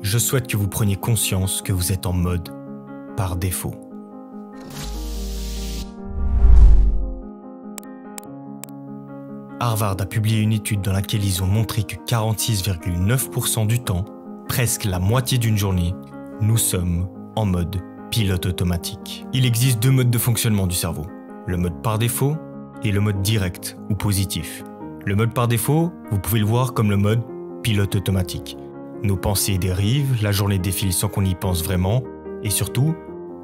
je souhaite que vous preniez conscience que vous êtes en mode par défaut. Harvard a publié une étude dans laquelle ils ont montré que 46,9% du temps, presque la moitié d'une journée, nous sommes en mode pilote automatique. Il existe deux modes de fonctionnement du cerveau, le mode par défaut et le mode direct ou positif. Le mode par défaut, vous pouvez le voir comme le mode pilote automatique. Nos pensées dérivent, la journée défile sans qu'on y pense vraiment et surtout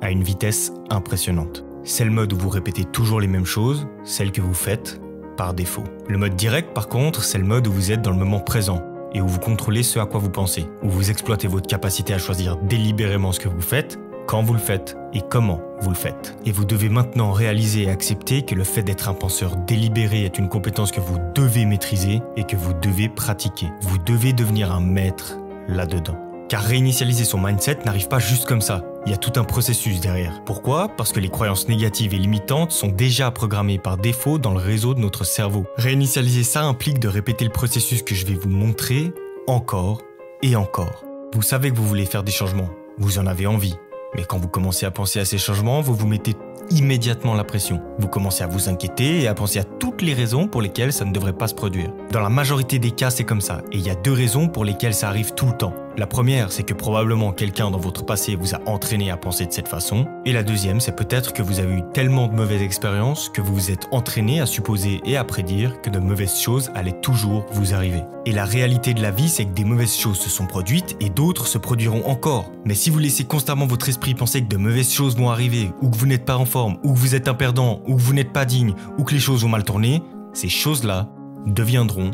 à une vitesse impressionnante. C'est le mode où vous répétez toujours les mêmes choses, celles que vous faites par défaut. Le mode direct par contre, c'est le mode où vous êtes dans le moment présent et où vous contrôlez ce à quoi vous pensez, où vous exploitez votre capacité à choisir délibérément ce que vous faites, quand vous le faites et comment vous le faites. Et vous devez maintenant réaliser et accepter que le fait d'être un penseur délibéré est une compétence que vous devez maîtriser et que vous devez pratiquer. Vous devez devenir un maître là-dedans. Car réinitialiser son mindset n'arrive pas juste comme ça. Il y a tout un processus derrière. Pourquoi? Parce que les croyances négatives et limitantes sont déjà programmées par défaut dans le réseau de notre cerveau. Réinitialiser ça implique de répéter le processus que je vais vous montrer encore et encore. Vous savez que vous voulez faire des changements, vous en avez envie. Mais quand vous commencez à penser à ces changements, vous vous mettez immédiatement la pression. Vous commencez à vous inquiéter et à penser à toutes les raisons pour lesquelles ça ne devrait pas se produire. Dans la majorité des cas, c'est comme ça. Et il y a deux raisons pour lesquelles ça arrive tout le temps. La première, c'est que probablement quelqu'un dans votre passé vous a entraîné à penser de cette façon. Et la deuxième, c'est peut-être que vous avez eu tellement de mauvaises expériences que vous vous êtes entraîné à supposer et à prédire que de mauvaises choses allaient toujours vous arriver. Et la réalité de la vie, c'est que des mauvaises choses se sont produites et d'autres se produiront encore. Mais si vous laissez constamment votre esprit penser que de mauvaises choses vont arriver, ou que vous n'êtes pas en forme, ou que vous êtes un perdant, ou que vous n'êtes pas digne, ou que les choses vont mal tourner, ces choses-là deviendront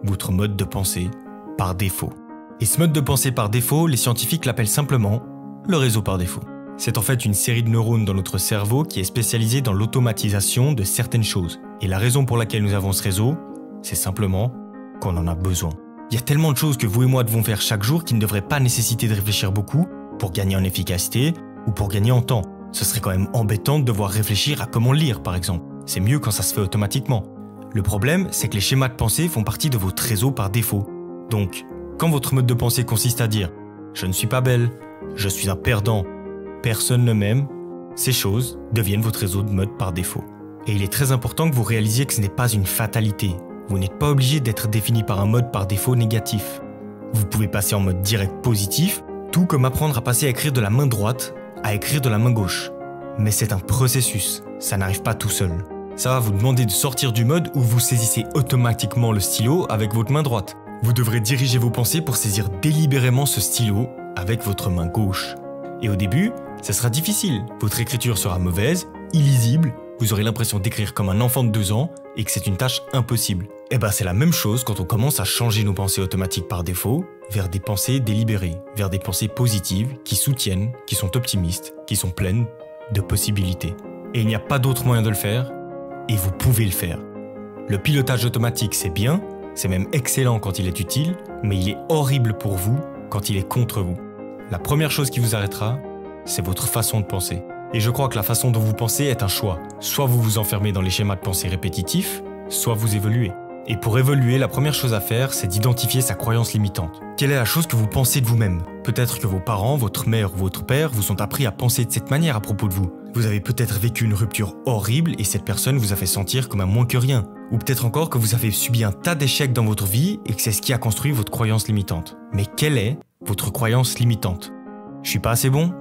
votre mode de pensée par défaut. Et ce mode de pensée par défaut, les scientifiques l'appellent simplement le réseau par défaut. C'est en fait une série de neurones dans notre cerveau qui est spécialisée dans l'automatisation de certaines choses. Et la raison pour laquelle nous avons ce réseau, c'est simplement qu'on en a besoin. Il y a tellement de choses que vous et moi devons faire chaque jour qui ne devraient pas nécessiter de réfléchir beaucoup pour gagner en efficacité ou pour gagner en temps. Ce serait quand même embêtant de devoir réfléchir à comment lire, par exemple. C'est mieux quand ça se fait automatiquement. Le problème, c'est que les schémas de pensée font partie de votre réseau par défaut. Donc, quand votre mode de pensée consiste à dire « je ne suis pas belle, je suis un perdant, personne ne m'aime », ces choses deviennent votre réseau de mode par défaut. Et il est très important que vous réalisiez que ce n'est pas une fatalité. Vous n'êtes pas obligé d'être défini par un mode par défaut négatif. Vous pouvez passer en mode direct positif, tout comme apprendre à passer à écrire de la main droite à écrire de la main gauche. Mais c'est un processus, ça n'arrive pas tout seul. Ça va vous demander de sortir du mode où vous saisissez automatiquement le stylo avec votre main droite. Vous devrez diriger vos pensées pour saisir délibérément ce stylo avec votre main gauche. Et au début, ça sera difficile. Votre écriture sera mauvaise, illisible, vous aurez l'impression d'écrire comme un enfant de 2 ans et que c'est une tâche impossible. Et ben c'est la même chose quand on commence à changer nos pensées automatiques par défaut vers des pensées délibérées, vers des pensées positives qui soutiennent, qui sont optimistes, qui sont pleines de possibilités. Et il n'y a pas d'autre moyen de le faire, et vous pouvez le faire. Le pilotage automatique, c'est bien, c'est même excellent quand il est utile, mais il est horrible pour vous quand il est contre vous. La première chose qui vous arrêtera, c'est votre façon de penser. Et je crois que la façon dont vous pensez est un choix. Soit vous vous enfermez dans les schémas de pensée répétitifs, soit vous évoluez. Et pour évoluer, la première chose à faire, c'est d'identifier sa croyance limitante. Quelle est la chose que vous pensez de vous-même? Peut-être que vos parents, votre mère ou votre père vous ont appris à penser de cette manière à propos de vous. Vous avez peut-être vécu une rupture horrible et cette personne vous a fait sentir comme un moins que rien. Ou peut-être encore que vous avez subi un tas d'échecs dans votre vie et que c'est ce qui a construit votre croyance limitante. Mais quelle est votre croyance limitante? Je suis pas assez bon?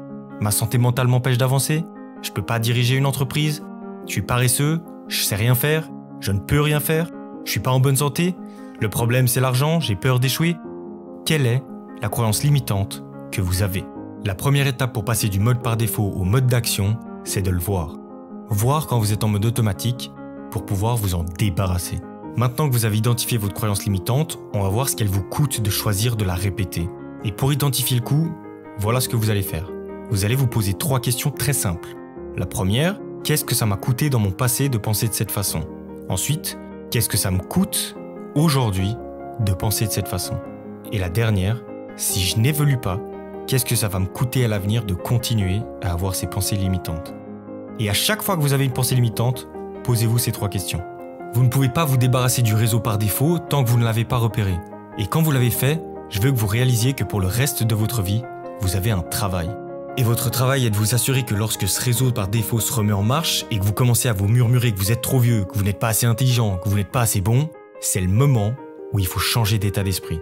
Ma santé mentale m'empêche d'avancer? Je peux pas diriger une entreprise? Je suis paresseux? Je sais rien faire? Je ne peux rien faire? Je suis pas en bonne santé? Le problème c'est l'argent? J'ai peur d'échouer? Quelle est la croyance limitante que vous avez? La première étape pour passer du mode par défaut au mode d'action, c'est de le voir. Voir quand vous êtes en mode automatique pour pouvoir vous en débarrasser. Maintenant que vous avez identifié votre croyance limitante, on va voir ce qu'elle vous coûte de choisir de la répéter. Et pour identifier le coût, voilà ce que vous allez faire. Vous allez vous poser 3 questions très simples. La première, qu'est-ce que ça m'a coûté dans mon passé de penser de cette façon? Ensuite, qu'est-ce que ça me coûte aujourd'hui de penser de cette façon? Et la dernière, si je n'évolue pas, qu'est-ce que ça va me coûter à l'avenir de continuer à avoir ces pensées limitantes? Et à chaque fois que vous avez une pensée limitante, posez-vous ces 3 questions. Vous ne pouvez pas vous débarrasser du réseau par défaut tant que vous ne l'avez pas repéré. Et quand vous l'avez fait, Je veux que vous réalisiez que pour le reste de votre vie, vous avez un travail. Et votre travail est de vous assurer que lorsque ce réseau par défaut se remet en marche et que vous commencez à vous murmurer que vous êtes trop vieux, que vous n'êtes pas assez intelligent, que vous n'êtes pas assez bon, c'est le moment où il faut changer d'état d'esprit.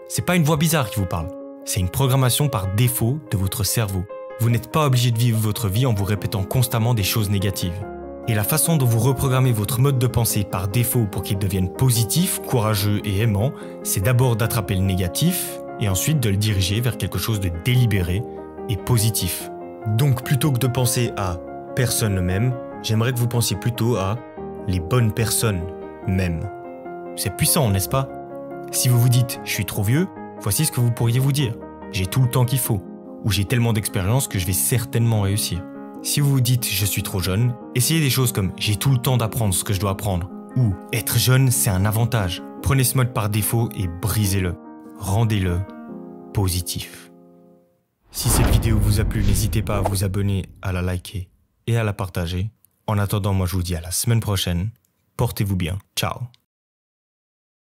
C'est pas une voix bizarre qui vous parle, c'est une programmation par défaut de votre cerveau. Vous n'êtes pas obligé de vivre votre vie en vous répétant constamment des choses négatives. Et la façon dont vous reprogrammez votre mode de pensée par défaut pour qu'il devienne positif, courageux et aimant, c'est d'abord d'attraper le négatif et ensuite de le diriger vers quelque chose de délibéré et positif. Donc plutôt que de penser à « personne ne m'aime », j'aimerais que vous pensiez plutôt à « les bonnes personnes m'aiment ». C'est puissant, n'est-ce pas? Si vous vous dites « je suis trop vieux », voici ce que vous pourriez vous dire « j'ai tout le temps qu'il faut » ou « j'ai tellement d'expérience que je vais certainement réussir ». Si vous vous dites « je suis trop jeune », essayez des choses comme « j'ai tout le temps d'apprendre ce que je dois apprendre » ou « être jeune, c'est un avantage ». Prenez ce mode par défaut et brisez-le. Rendez-le positif. Si cette vidéo vous a plu, n'hésitez pas à vous abonner, à la liker et à la partager. En attendant, moi je vous dis à la semaine prochaine. Portez-vous bien. Ciao.